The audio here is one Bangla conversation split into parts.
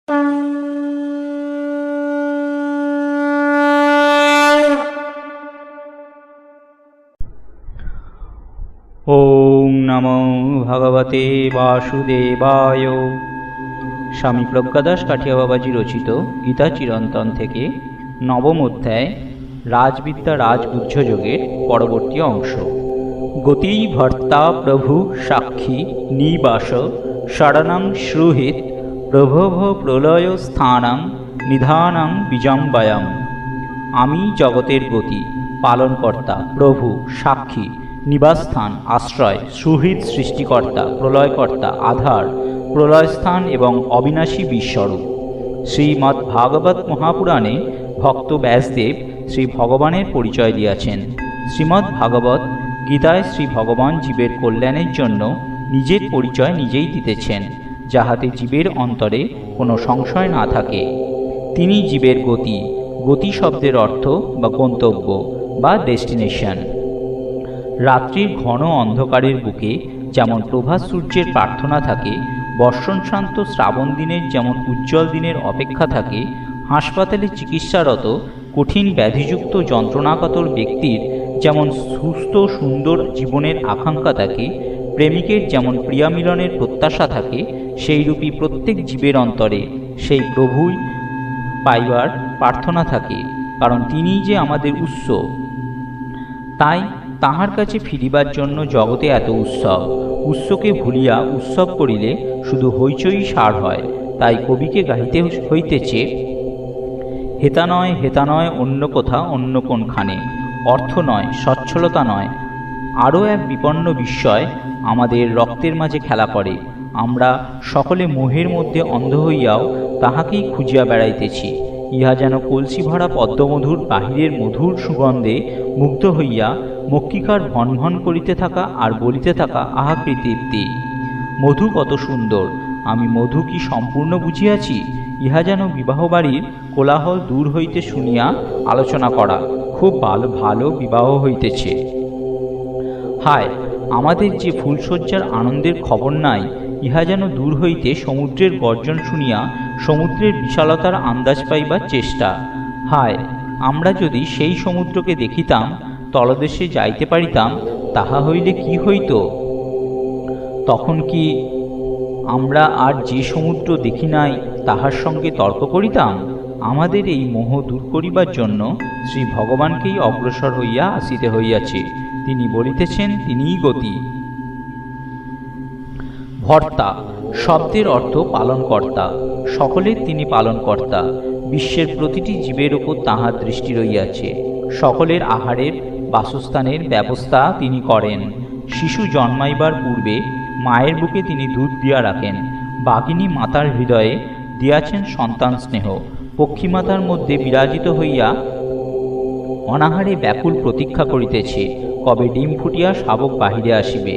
ওম নমো ভগবতে বাসুদেবায়। স্বামী প্রজ্ঞাদাস কাঠিয়া বাবাজি রচিত গীতা চিরন্তন থেকে নবম অধ্যায় রাজবিদ্যা রাজগুহ্য যোগের পরবর্তী অংশ। গতি ভর্তা প্রভু সাক্ষী নিবাস শরণং শ্রুহিত প্রভব প্রলয় স্থানাং নিধানাং বিজম্বয়াম। আমি জগতের গতি, পালনকর্তা, প্রভু, সাক্ষী, নিবাসস্থান, আশ্রয়, সুহৃদ, সৃষ্টিকর্তা, প্রলয়কর্তা, আধার, প্রলয়স্থান এবং অবিনাশী বিশ্বরূপ। শ্রীমদ্ ভাগবত মহাপুরাণে ভক্ত ব্যাসদেব শ্রী ভগবানের পরিচয় দিয়াছেন। শ্রীমদ্ ভাগবত গীতায় শ্রী ভগবান জীবের কল্যাণের জন্য নিজের পরিচয় নিজেই দিতেছেন, যাহাতে জীবের অন্তরে কোনো সংশয় না থাকে। তিনি জীবের গতি, গতি শব্দের অর্থ বা গন্তব্য বা ডেস্টিনেশন। রাত্রির ঘন অন্ধকারের বুকে যেমন প্রভাত সূর্যের প্রার্থনা থাকে, বর্ষণশ্রান্ত শ্রাবণ দিনের যেমন উজ্জ্বল দিনের অপেক্ষা থাকে, হাসপাতালে চিকিৎসারত কঠিন ব্যাধিযুক্ত যন্ত্রণাকাতর ব্যক্তির যেমন সুস্থ সুন্দর জীবনের আকাঙ্ক্ষা থাকে, প্রেমিকের যেমন প্রিয়া মিলনের প্রত্যাশা থাকে, সেইরূপী প্রত্যেক জীবের অন্তরে সেই প্রভুই পাইবার প্রার্থনা থাকে, কারণ তিনিই যে আমাদের উৎস। তাই তাহার কাছে ফিরিবার জন্য জগতে এত উৎসব। উৎসকে ভুলিয়া উৎসব করিলে শুধু হইচই সার হয়। তাই কবিকে গাহিতে হইতেছে, হেতা নয় হেতা নয় অন্য কোথা অন্য কোনখানে, অর্থ নয় সচ্ছলতা নয়, আরও এক বিপন্ন বিস্ময় আমাদের রক্তের মাঝে খেলা করে। আমরা সকলে মোহের মধ্যে অন্ধ হইয়াও তাহাকেই খুঁজিয়া বেড়াইতেছি। ইহা যেন কলসি ভরা পদ্মমধুর বাহিরের মধুর সুগন্ধে মুগ্ধ হইয়া মক্ষিকার ভন ভন করিতে থাকা আর বলিতে থাকা, আহা কি তৃপ্তি! মধু কত সুন্দর, আমি মধু কি সম্পূর্ণ বুঝিয়াছি? ইহা যেন বিবাহ বাড়ির কোলাহল দূর হইতে শুনিয়া আলোচনা করা, খুব ভালো ভালো বিবাহ হইতেছে। হায়, আমাদের যে ফুলশয্যার আনন্দের খবর নাই, ইহা যেন দূর হইতে সমুদ্রের গর্জন শুনিয়া সমুদ্রের বিশালতার আন্দাজ পাইবার চেষ্টা। হায়, আমরা যদি সেই সমুদ্রকে দেখিতাম, তলদেশে যাইতে পারিতাম, তাহা হইলে কি হইত? তখন কি আমরা আর যে সমুদ্র দেখি নাই তাহার সঙ্গে তর্ক করিতাম? আমাদের এই মোহ দূর করিবার জন্য শ্রী ভগবানকেই অগ্রসর হইয়া আসিতে হইয়াছে। তিনি বলিতেছেন, তিনিই গতি। ভর্তা শব্দের অর্থ পালনকর্তা। সকলের তিনি পালনকর্তা। বিশ্বের প্রতিটি জীবের উপর তাহার দৃষ্টি রইয়াছে। সকলের আহারের বাসস্থানের ব্যবস্থা তিনি করেন। শিশু জন্মাইবার পূর্বে মায়ের বুকে তিনি দুধ দিয়া রাখেন। বাঘিনী মাতার হৃদয়ে দিয়াছেন সন্তান স্নেহ। পক্ষীমাতার মধ্যে বিরাজিত হইয়া অনাহারে ব্যাকুল প্রতীক্ষা করিতেছে, কবে ডিম ফুটিয়া শাবক বাহিরে আসিবে।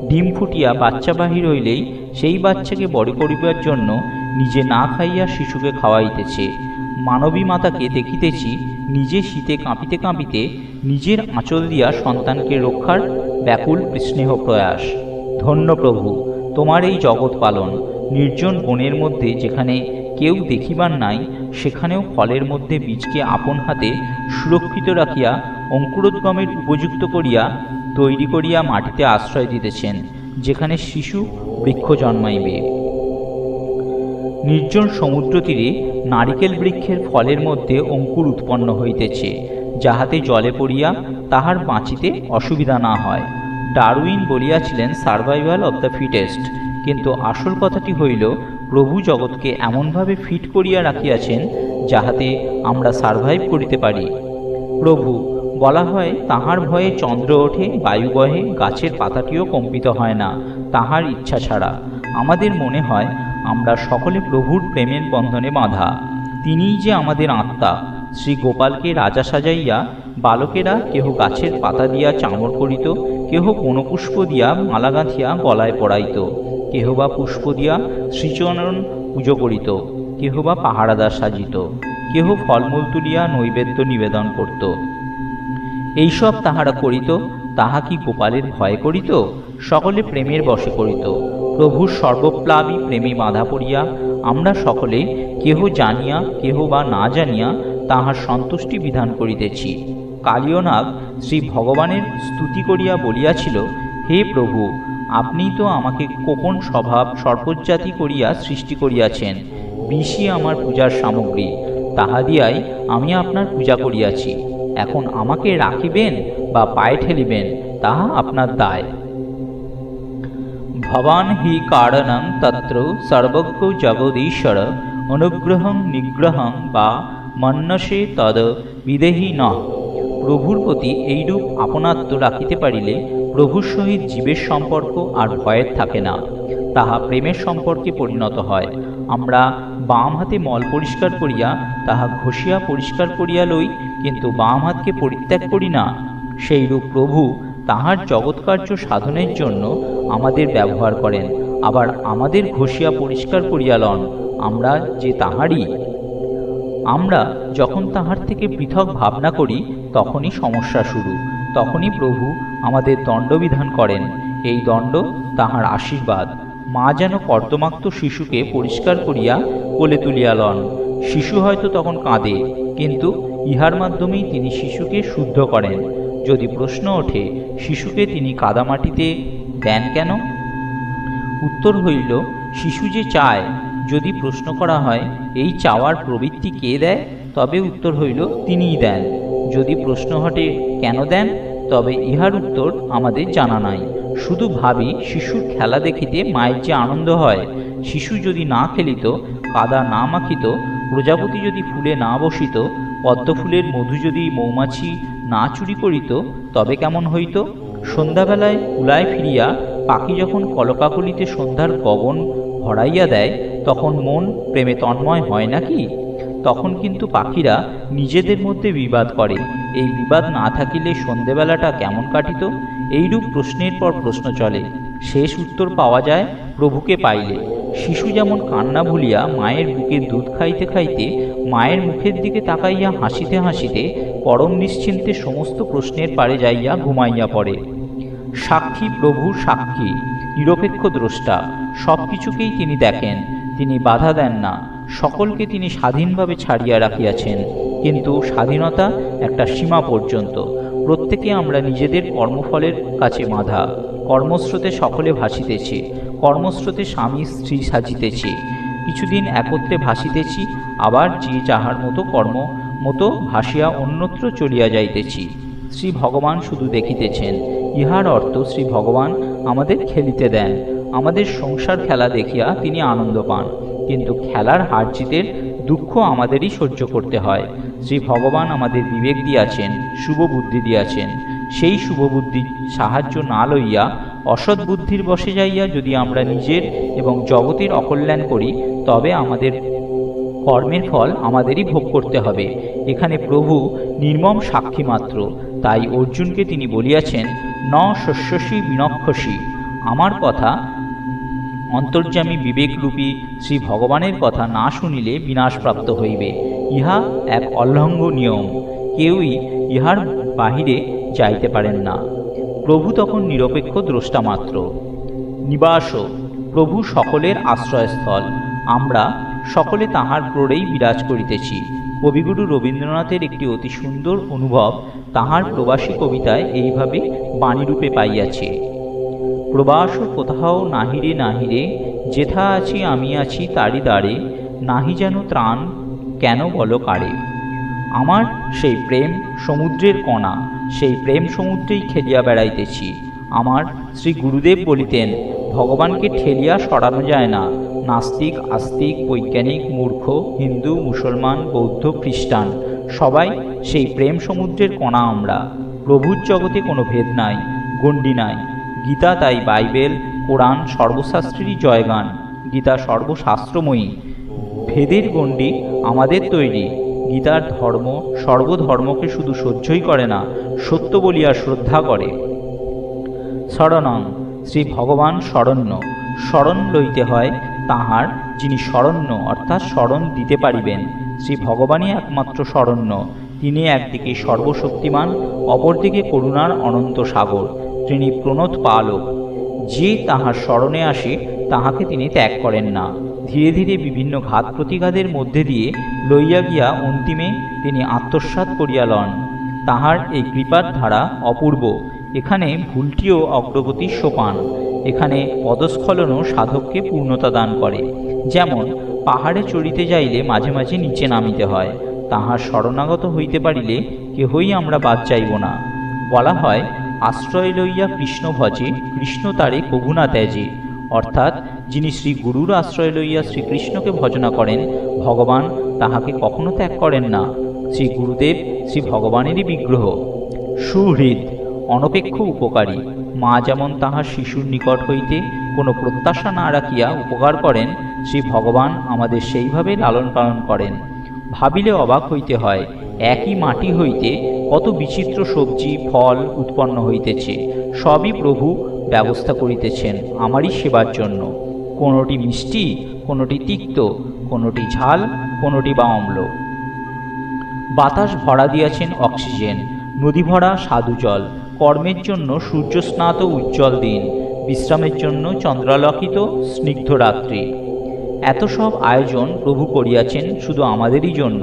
ডিম ফুটিয়া বাচ্চা বাহির হইলেই সেই বাচ্চাকে বড় করিবার জন্য নিজে না খাইয়া শিশুকে খাওয়াইতেছে। মানবী মাতাকে দেখিতেছি নিজে শীতে কাঁপিতে কাঁপিতে নিজের আঁচল দিয়া সন্তানকে রক্ষার ব্যাকুল স্নেহ প্রয়াস। ধন্য প্রভু, তোমার এই জগৎ পালন। নির্জন বনের মধ্যে যেখানে কেউ দেখিবার নাই, সেখানেও ফলের মধ্যে বীজকে আপন হাতে সুরক্ষিত রাখিয়া অঙ্কুরোদ্গমের উপযুক্ত করিয়া তৈরি করিয়া মাটিতে আশ্রয় দিতেছেন, যেখানে শিশু বৃক্ষ জন্মাইবে। নির্জন সমুদ্র তীরে নারিকেল বৃক্ষের ফলের মধ্যে অঙ্কুর উৎপন্ন হইতেছে, যাহাতে জলে পড়িয়া তাহার বাঁচিতে অসুবিধা না হয়। ডারউইন বলিয়াছিলেন সার্ভাইভাল অব দ্য ফিটেস্ট, কিন্তু আসল কথাটি হইল প্রভু জগৎকে এমনভাবে ফিট করিয়া রাখিয়াছেন যাহাতে আমরা সার্ভাইভ করিতে পারি। প্রভু বলা হয়, তাহার ভয়ে চন্দ্র ওঠে, বায়ু বহে, গাছের পাতাটিও কম্পিত হয় না তাহার ইচ্ছা ছাড়া। আমাদের মনে হয় আমরা সকলে প্রভুর প্রেমের বন্ধনে বাঁধা। তিনিই যে আমাদের আত্মা। শ্রী গোপালকে রাজা সাজাইয়া বালকেরা কেহ গাছের পাতা দিয়া চামড় করিত, কেহ বনপুষ্প দিয়া মালা গাঁথিয়া গলায় পরাইত, কেহ বা পুষ্প দিয়া শ্রীচরণ পুজো করিত, কেহ বা পাহারাদার সাজিত, কেহ ফলমূল তুলিয়া নৈবেদ্য নিবেদন করত। এইসব তাহারা করিত, তাহা কি গোপালের ভয় করিত? সকলে প্রেমের বশে করিত। প্রভুর সর্বপ্লাবী প্রেমে বাঁধা পড়িয়া আমরা সকলে কেহ জানিয়া কেহ বা না জানিয়া তাহার সন্তুষ্টি বিধান করিতেছি। কালীয়নাগ শ্রী ভগবানের স্তুতি করিয়া বলিয়াছিল, হে প্রভু, আপনি তো আমাকে কোপন স্বভাব সর্পজাতি করিয়া সৃষ্টি করিয়াছেন। বিষই আমার পূজার সামগ্রী, তাহা দিয়াই আমি আপনার পূজা করিয়াছি। এখন আমাকে রাখিবেন বা পায়ে ঠেলিবেন তাহা আপনার দায়। ভবান হি কারণং তত্র সর্বজ্ঞ জগদীশ্বর, অনুগ্রহং নিগ্রহং বা মন্যসে তদ বিদেহি ন। প্রভুর প্রতি এইরূপ আপনাত্ম রাখিতে পারিলে প্রভুর সহিত জীবের সম্পর্ক আর ভয়ের থাকে না, তাহা প্রেমের সম্পর্কে পরিণত হয়। আমরা বাম হাতে মল পরিষ্কার করিয়া তাহা ঘষিয়া পরিষ্কার করিয়া লই, কিন্তু বাম হাতকে পরিত্যাগ করি না। সেইরূপ প্রভু তাহার জগৎকার্য সাধনের জন্য আমাদের ব্যবহার করেন, আবার আমাদের ঘষিয়া পরিষ্কার করিয়া লন। আমরা যে তাহারই। আমরা যখন তাহার থেকে পৃথক ভাবনা করি তখনই সমস্যা শুরু। তখনই প্রভু আমাদের দণ্ডবিধান করেন। এই দণ্ড তাহার আশীর্বাদ। মা যেন কর্দমাক্ত শিশুকে পরিষ্কার করিয়া কোলে তুলিয়া লন। শিশু হয়তো তখন কাঁদে, কিন্তু ইহার মাধ্যমেই তিনি শিশুকে শুদ্ধ করেন। যদি প্রশ্ন ওঠে, শিশুকে তিনি কাদামাটিতে দেন কেন? উত্তর হইল, শিশু যে চায়। যদি প্রশ্ন করা হয়, এই চাওয়ার প্রবৃত্তি কে দেয়, তবে উত্তর হইল, তিনিই দেন। যদি প্রশ্ন ঘটে কেন দেন, তবে ইহার উত্তর আমাদের জানা নাই। শুধু ভাবি, শিশুর খেলা দেখিতে মায়ের যে আনন্দ হয়। শিশু যদি না খেলিত, কাদা না মাখিত, প্রজাপতি যদি ফুলে না বসিত, পদ্ম ফুলের মধু যদি মৌমাছি না চুরি করিত, তবে কেমন হইত? সন্ধ্যাবেলায় কুলায় ফিরিয়া পাখি যখন কলকাকলিতে সন্ধ্যার গগন ভরাইয়া দেয়, তখন মন প্রেমে তন্ময় হয় নাকি? তখন কিন্তু পাখিরা নিজেদের মধ্যে বিবাদ করে। এই বিবাদ না থাকিলে সন্ধেবেলাটা কেমন কাটিত? এইরূপ প্রশ্নের পর প্রশ্ন চলে। শেষ উত্তর পাওয়া যায় প্রভুকে পাইলে। শিশু যেমন কান্না ভুলিয়া মায়ের বুকে দুধ খাইতে খাইতে মায়ের মুখের দিকে তাকাইয়া হাসিতে হাসিতে পরম নিশ্চিন্তে সমস্ত প্রশ্নের পারে যাইয়া ঘুমাইয়া পড়ে। সাক্ষী প্রভু, সাক্ষী, নিরপেক্ষ দ্রষ্টা। সব কিছুকেই তিনি দেখেন, তিনি বাধা দেন না। সকলকে তিনি স্বাধীনভাবে ছাড়িয়া রাখিয়াছেন, কিন্তু স্বাধীনতা একটা সীমা পর্যন্ত। প্রত্যেকে আমরা নিজেদের কর্মফলের কাছে বাঁধা। কর্মস্রোতে সকলে ভাসিতেছে, কর্মস্রোতে স্বামী স্ত্রী সাজিতেছে। কিছুদিন একত্রে ভাসিতেছি, আবার যে যাহার মতো কর্ম মতো ভাসিয়া অন্যত্র চলিয়া যাইতেছি। শ্রী ভগবান শুধু দেখিতেছেন। ইহার অর্থ শ্রী ভগবান আমাদের খেলিতে দেন। আমাদের সংসার খেলা দেখিয়া তিনি আনন্দ পান, কিন্তু খেলার হার জিতের দুঃখ আমাদেরই সহ্য করতে হয়। শ্রী ভগবান আমাদের বিবেক দিয়াছেন, শুভ বুদ্ধি দিয়াছেন। সেই শুভ বুদ্ধির সাহায্য না লইয়া অসৎ বুদ্ধির বশে যাইয়া যদি আমরা নিজের এবং জগতের অকল্যাণ করি, তবে আমাদের কর্মের ফল আমাদেরই ভোগ করতে হবে। এখানে প্রভু নির্মম সাক্ষী মাত্র। তাই অর্জুনকে তিনি বলিয়াছেন, ন শস্যসি বিনক্ষসি। আমার কথা, অন্তর্যামী বিবেকরূপী শ্রী ভগবানের কথা না শুনিলে বিনাশপ্রাপ্ত হইবে। ইহা এক অলঙ্ঘ নিয়ম। কেউই ইহার বাহিরে যাইতে পারেন না। প্রভু তখন নিরপেক্ষ দ্রষ্টা মাত্র। নিবাস, প্রভু সকলের আশ্রয়স্থল। আমরা সকলে তাহার প্ররেই বিরাজ করিতেছি। কবিগুরু রবীন্দ্রনাথের একটি অতি সুন্দর অনুভব তাহার প্রবাসী কবিতায় এইভাবে বাণীরূপে পাইয়াছে। প্রবাস কোথাও নাহিরে নাহিরে, যেথা আছি আমি আছি তারি দ্বারে, নাহি যেন ত্রাণ কেন বলো কারে। আমার সেই প্রেম সমুদ্রের কণা, সেই প্রেম সমুদ্রেই খেলিয়া বেড়াইতেছি। আমার শ্রী গুরুদেব বলিতেন, ভগবানকে ঠেলিয়া সরানো যায় না। নাস্তিক, আস্তিক, বৈজ্ঞানিক, মূর্খ, হিন্দু, মুসলমান, বৌদ্ধ, খ্রিস্টান, সবাই সেই প্রেম সমুদ্রের কণা আমরা। প্রভুর জগতে কোনো ভেদ নাই, গণ্ডি নাই। গীতা তাই বাইবেল, কোরআন সর্বশাস্ত্রেরই জয়গান। গীতা সর্বশাস্ত্রময়ী। ভেদের গণ্ডি আমাদের তৈরি। গীতার ধর্ম সর্বধর্মকে শুধু সহ্যই করে না, সত্য বলিয়া শ্রদ্ধা করে। শরণং, শ্রী ভগবান শরণ্য। শরণ লইতে হয় তাহার, যিনি শরণ্য অর্থাৎ শরণ দিতে পারিবেন। শ্রী ভগবানই একমাত্র শরণ্য। তিনি একদিকে সর্বশক্তিমান, অপরদিকে করুণার অনন্ত সাগর। তিনি প্রণত পালক। যে তাহার শরণে আসে তাহাকে তিনি ত্যাগ করেন না। ধীরে ধীরে বিভিন্ন ঘাত প্রতিঘাতের মধ্যে দিয়ে লইয়া গিয়া অন্তিমে তিনি আত্মসাৎ করিয়া লন। তাহার এই কৃপার ধারা অপূর্ব। এখানে ভুলটিও অগ্রগতির সোপান। এখানে পদস্খলনও সাধককে পূর্ণতা দান করে। যেমন পাহাড়ে চড়িতে যাইলে মাঝে মাঝে নিচে নামিতে হয়, তাহার শরণাগত হইতে পারিলে কেহই আমরা বাদ যাইব না। বলা হয়, আশ্রয় লইয়া কৃষ্ণ ভজে, কৃষ্ণ তারে কভু না ত্যাজে। অর্থাৎ যিনি শ্রী গুরুর আশ্রয় লইয়া শ্রীকৃষ্ণকে ভজনা করেন, ভগবান তাহাকে কখনো ত্যাগ করেন না। শ্রী গুরুদেব শ্রী ভগবানেরই বিগ্রহ, সুহৃদ, অনপেক্ষ উপকারী। মা যেমন তাহার শিশুর নিকট হইতে কোনো প্রত্যাশা না রাখিয়া উপকার করেন, শ্রী ভগবান আমাদের সেইভাবে লালন পালন করেন। ভাবিলে অবাক হইতে হয়, একই মাটি হইতে কত বিচিত্র সবজি ফল উৎপন্ন হইতেছে। সবই প্রভু ব্যবস্থা করিতেছেন আমারই সেবার জন্য। কোনোটি মিষ্টি, কোনোটি তিক্ত, কোনোটি ঝাল, কোনোটি বা অম্ল। বাতাস ভরা দিয়াছেন অক্সিজেন, নদী ভরা সাধু জল। কর্মের জন্য সূর্যস্নাত উজ্জ্বল দিন, বিশ্রামের জন্য চন্দ্রালোকিত স্নিগ্ধ রাত্রি। এত সব আয়োজন প্রভু করিয়াছেন শুধু আমাদেরই জন্য।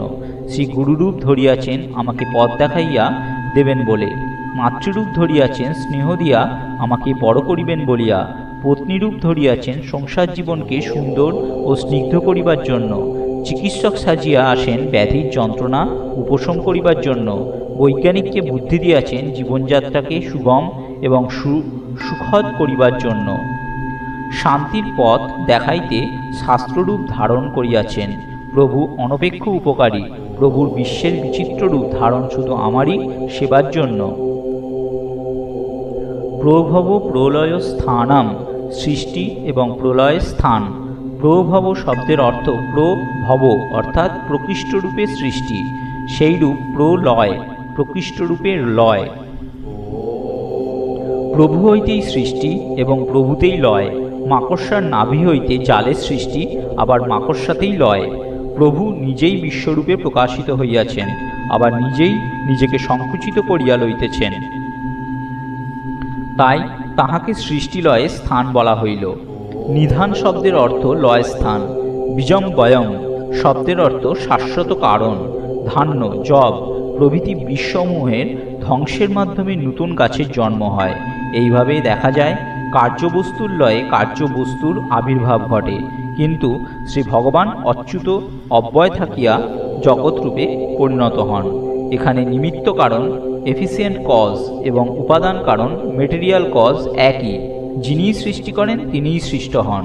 শ্রী গুরুরূপ ধরিয়াছেন আমাকে পথ দেখাইয়া দেবেন বলে, মাতৃরূপ ধরিয়াছেন স্নেহ দিয়া আমাকে বড় করিবেন বলিয়া, পত্নীরূপ ধরিয়াছেন সংসার জীবনকে সুন্দর ও স্নিগ্ধ করিবার জন্য, চিকিৎসক সাজিয়া আসেন ব্যাধির যন্ত্রণা উপশম করিবার জন্য, বৈজ্ঞানিককে বুদ্ধি দিয়াছেন জীবনযাত্রাকে সুগম এবং সুখদ করিবার জন্য, শান্তির পথ দেখাইতে শাস্ত্ররূপ ধারণ করিয়াছেন। প্রভু অনপেক্ষ উপকারী। প্রভুর বিশ্বের বিচিত্র রূপ ধারণ শুধু আমারই সেবার জন্য। প্রভব প্রলয় স্থানাম, সৃষ্টি এবং প্রলয় স্থান। প্রভব শব্দের অর্থ প্রভব অর্থাৎ প্রকৃষ্টরূপে সৃষ্টি, সেই রূপ প্রলয় প্রকৃষ্টরূপে লয়। প্রভু হইতেই সৃষ্টি এবং প্রভুতেই লয়। মাকড়সার নাভি হইতে জালের সৃষ্টি, আবার মাকড়সাতেই লয়। প্রভু নিজেই বিশ্বরূপে প্রকাশিত হইয়াছেন, আবার নিজেই নিজেকে সংকুচিত করিয়া লইতেছেন। তাই তাহাকে সৃষ্টিলয়ে স্থান বলা হইল। নিধান শব্দের অর্থ লয় স্থান। বীজং বয়ং শব্দের অর্থ শাশ্বত কারণ। ধান্য, জব প্রভৃতি বীজসমূহের ধ্বংসের মাধ্যমে নতুন গাছের জন্ম হয়। এইভাবে দেখা যায় কার্যবস্তুর লয়ে কার্যবস্তুর আবির্ভাব ঘটে, কিন্তু শ্রী ভগবান অচ্যুত অব্যয় থাকিয়া জগৎরূপে পরিণত হন। এখানে নিমিত্ত কারণ এফিসিয়েন্ট কজ এবং উপাদান কারণ মেটেরিয়াল কজ একই। যিনিই সৃষ্টি করেন তিনিই সৃষ্ট হন।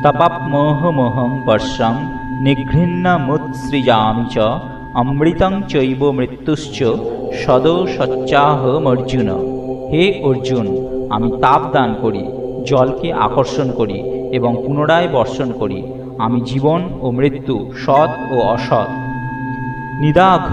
তপাপমোহমোহং বর্ষং নিঘৃণ্যমুৎসৃজামি চ অমৃতং চৈব মৃত্যুশ্চ সদৌ সচ্চাহমর্জুন। হে অর্জুন, আমি তাপ দান করি, জলকে আকর্ষণ করি এবং পুনরায় বর্ষণ করি। আমি জীবন ও মৃত্যু, সৎ ও অসৎ। নিদাঘ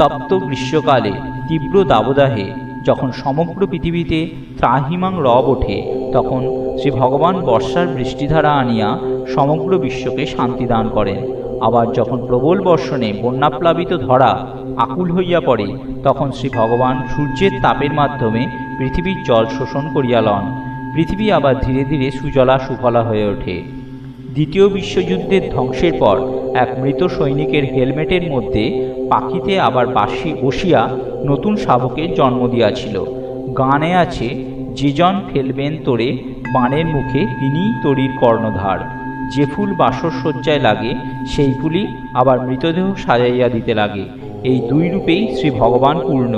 তপ্ত গ্রীষ্মকালে তীব্র দাবদাহে যখন সমগ্র পৃথিবীতে ত্রাহিমাং রব ওঠে, তখন শ্রী ভগবান বর্ষার বৃষ্টিধারা আনিয়া সমগ্র বিশ্বকে শান্তি দান করেন। আবার যখন প্রবল বর্ষণে বন্যাপ্লাবিত ধরা আকুল হইয়া পড়ে, তখন শ্রী ভগবান সূর্যের তাপের মাধ্যমে পৃথিবীর জল শোষণ করিয়া লন। পৃথিবী আবার ধীরে ধীরে সুজলা সুফলা হয়ে ওঠে। দ্বিতীয় বিশ্বযুদ্ধের ধ্বংসের পর এক মৃত সৈনিকের হেলমেটের মধ্যে পাখিতে আবার বসিয়া নতুন শাবকের জন্ম দিয়াছিল। গানে আছে, যে জন ফেলবেন তোরে বাণের মুখে তিনিই তরির কর্ণধার। যে ফুল বাসরসজ্জায় লাগে সেই ফুলই আবার মৃতদেহ সাজাইয়া দিতে লাগে। এই দুই রূপেই শ্রী ভগবান পূর্ণ।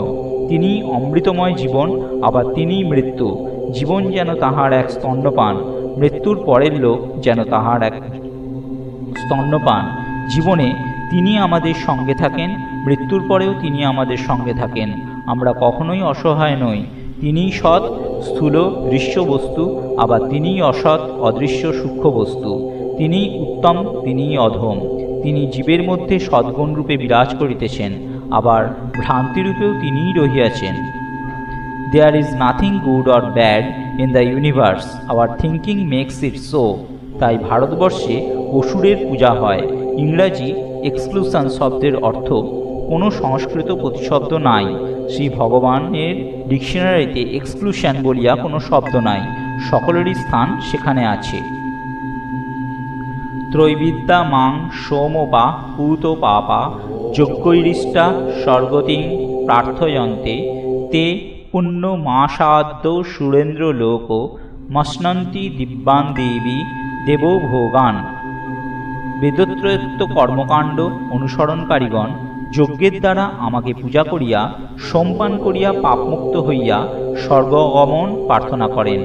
তিনি অমৃতময় জীবন, আবার তিনিই মৃত্যু। জীবন যেন তাহার এক স্তন্যপান, মৃত্যুর পরের লোক যেন তাহার এক স্তন্যপান। জীবনে তিনি আমাদের সঙ্গে থাকেন, মৃত্যুর পরেও তিনি আমাদের সঙ্গে থাকেন। আমরা কখনোই অসহায় নই। তিনিই সৎ স্থূল দৃশ্য বস্তু, আবার তিনিই অসৎ অদৃশ্য সূক্ষ্ম বস্তু। তিনিই উত্তম, তিনিই অধম। তিনি জীবের মধ্যে সদ্গুণ রূপে বিরাজ করিতেছেন, আবার ভ্রান্তিরূপেও তিনিই রহিয়াছেন। There is nothing good or bad in the universe, our thinking makes it so. তাই ভারতবর্ষে অসুরের পূজা হয়। ইংরাজি এক্সক্লুশন শব্দের অর্থ কোনো সংস্কৃত প্রতিশব্দ নাই। শ্রী ভগবানের ডিকশনারিতে এক্সক্লুশন বলিয়া কোনো শব্দ নাই। সকলেরই স্থান সেখানে আছে। ত্রৈবিদ্যা মাং সোমপা পূত পাপা যজ্ঞৈরিষ্টা স্বর্গতিং প্রার্থয়ন্তে তে পুণ্যমাসাদ্য সুরেন্দ্রলোক মশ্নন্তি দিব্যান দেবী দেবভোগান। বেদোক্ত কর্মকাণ্ড অনুসরণকারীগণ যজ্ঞের দ্বারা আমাকে পূজা করিয়া সোমপান করিয়া পাপমুক্ত হইয়া স্বর্গগমন প্রার্থনা করেন।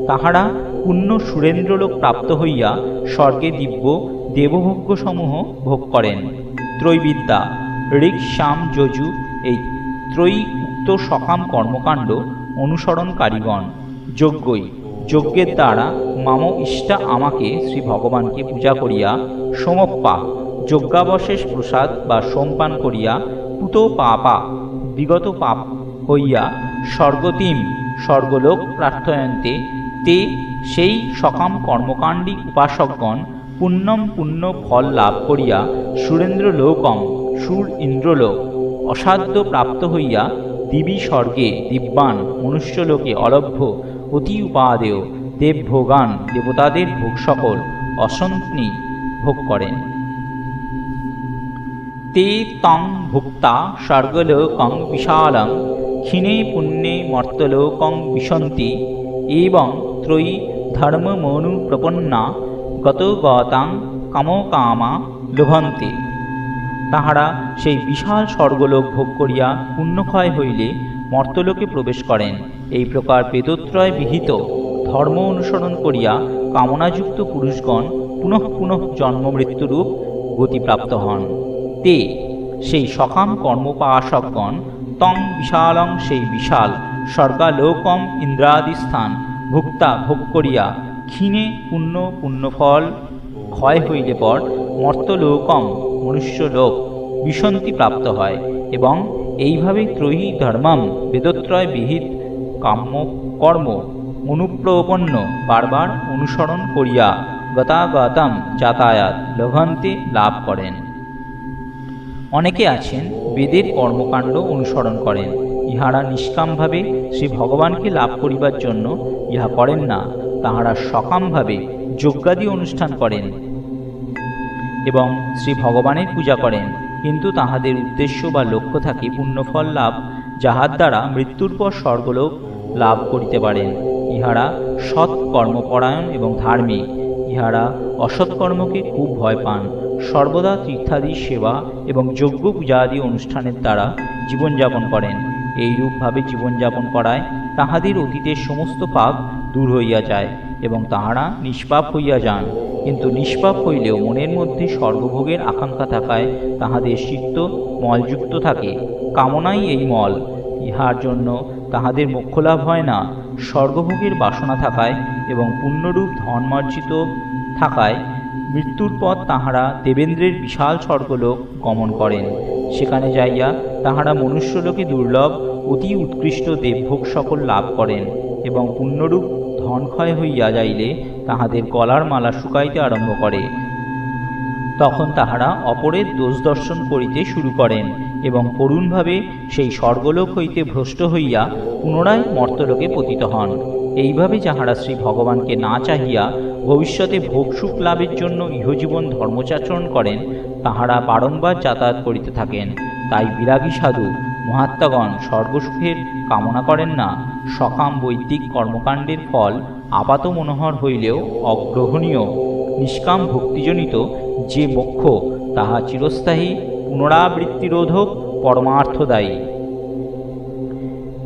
তাহারা পুণ্য সুরেন্দ্রলোক প্রাপ্ত হইয়া স্বর্গে দিব্য দেবভোগ্যসমূহ ভোগ করেন। ত্রৈবিদ্যা ঋক সাম যজু এই ত্রয়ী উক্ত সকাম কর্মকাণ্ড অনুসরণকারীগণ যজ্ঞই যজ্ঞের দ্বারা মাম ইষ্টা আমাকে শ্রী ভগবানকে পূজা করিয়া সোমপ্পা যজ্ঞাবশেষ প্রসাদ বা সোমপান করিয়া পুত পাপা বিগত পাপ হইয়া স্বর্গতিম স্বর্গলোক প্রার্থয়ন্তে তে সেই সকাম কর্মকাণ্ডী উপাসকগণ পুণ্যম পুণ্য ফল লাভ করিয়া সুরেন্দ্রলোকম সুর ইন্দ্রলোক অসাধ্য প্রাপ্ত হইয়া দিবি স্বর্গে দিব্যান মনুষ্যলোকে অলভ্য অতি উপাদেয় দেবভোগান দেবতাদের ভোগ সকল অসন্ত্নি ভোগ করেন। তে তং ভুক্তা স্বর্গলোকং বিশালং ক্ষীণে পুণ্যে মর্তলোকং বিশন্তি এবং ত্রয়ী ধর্মমনু প্রপন্না গতগতাং কামকামা লোভন্তে। তাহারা সেই বিশাল স্বর্গলোক ভোগ করিয়া পুণ্যক্ষয় হইলে মর্তলোকে প্রবেশ করেন। এই প্রকার বেদোত্রয় বিহিত ধর্ম অনুসরণ করিয়া কামনাযুক্ত পুরুষগণ পুনঃ পুনঃ জন্ম মৃত্যুরূপ গতিপ্রাপ্ত হন। তে সেই সকাম কর্মোপাসকগণ তং বিশালং সেই বিশাল স্বর্গালোকম ইন্দ্রাদিস্থান ভুক্তা ভোগ করিয়া ক্ষীণে পুণ্য পুণ্যফল ক্ষয় হইলে পর মর্তলোকম মনুষ্যলোক বিশন্তি প্রাপ্ত হয় এবং এইভাবে ত্রয়ী ধর্মম বেদোত্রয় বিহিত কাম্য কর্ম অনুপ্রপন্ন বারবার অনুসরণ করিয়া গতাগতম যাতায়াত লভন্তে লাভ করেন। অনেকে আছেন বেদের কর্মকাণ্ড অনুসরণ করেন, ইহারা নিষ্কামভাবে শ্রী ভগবানকে লাভ করিবার জন্য ইহা করেন না। তাহারা সকামভাবে যজ্ঞাদি অনুষ্ঠান করেন এবং শ্রী ভগবানের পূজা করেন, কিন্তু তাহাদের উদ্দেশ্য বা লক্ষ্য থাকে পুণ্যফল লাভ, যাহার দ্বারা মৃত্যুর পর স্বর্গলোক লাভ করিতে পারেন। ইহারা সৎ কর্মপরায়ণ এবং ধার্মিক। ইহারা অসৎকর্মকে খুব ভয় পান। সর্বদা তীর্থাদি সেবা এবং যজ্ঞ পূজাদি অনুষ্ঠানের দ্বারা জীবনযাপন করেন। এইরূপভাবে জীবনযাপন করায় তাহাদের অতীতের সমস্ত পাপ দূর হইয়া যায় এবং তাহারা নিষ্পাপ হইয়া যান। কিন্তু নিষ্পাপ হইলেও মনের মধ্যে স্বর্গভোগের আকাঙ্ক্ষা থাকায় তাহাদের চিত্ত মলযুক্ত থাকে। কামনাই এই মল, ইহার জন্য তাহাদের মোক্ষলাভ হয় না। স্বর্গভোগের বাসনা থাকায় এবং পুণ্যরূপ ধনমার্জিত থাকায় মৃত্যুর পর তাহারা দেবেন্দ্রের বিশাল স্বর্গলোক গমন করেন। সেখানে যাইয়া তাহারা মনুষ্যলোকে দুর্লভ অতি উৎকৃষ্ট দেবভোগ সকল লাভ করেন এবং পুণ্যরূপ ধনক্ষয় হইয়া যাইলে তাহাদের গলার মালা শুকাইতে আরম্ভ করে। তখন তাহারা অপরের দোষ দর্শন করিতে শুরু করেন এবং করুণভাবে সেই স্বর্গলোক হইতে ভ্রষ্ট হইয়া পুনরায় মর্তলোকে পতিত হন। এইভাবে যাহারা শ্রী ভগবানকে না চাহিয়া ভবিষ্যতে ভোগসুখ লাভের জন্য ইহজীবন ধর্মচাচরণ করেন, তাহারা বারংবার যাতায়াত করিতে থাকেন। তাই বিরাগী সাধু মহাত্মাগণ স্বর্গসুখের কামনা করেন না। সকাম বৈদিক কর্মকাণ্ডের ফল আপাত মনোহর হইলেও অগ্রহণীয়। নিষ্কাম ভক্তিজনিত যে মোক্ষ, তাহা চিরস্থায়ী, পুনরাবৃত্তিরোধক, পরমার্থদায়ী।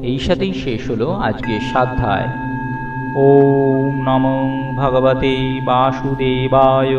এই সাথেই শেষ হলো আজকের স্বাধ্যায়। ওম নমো ভগবতে বাসুদেবায়।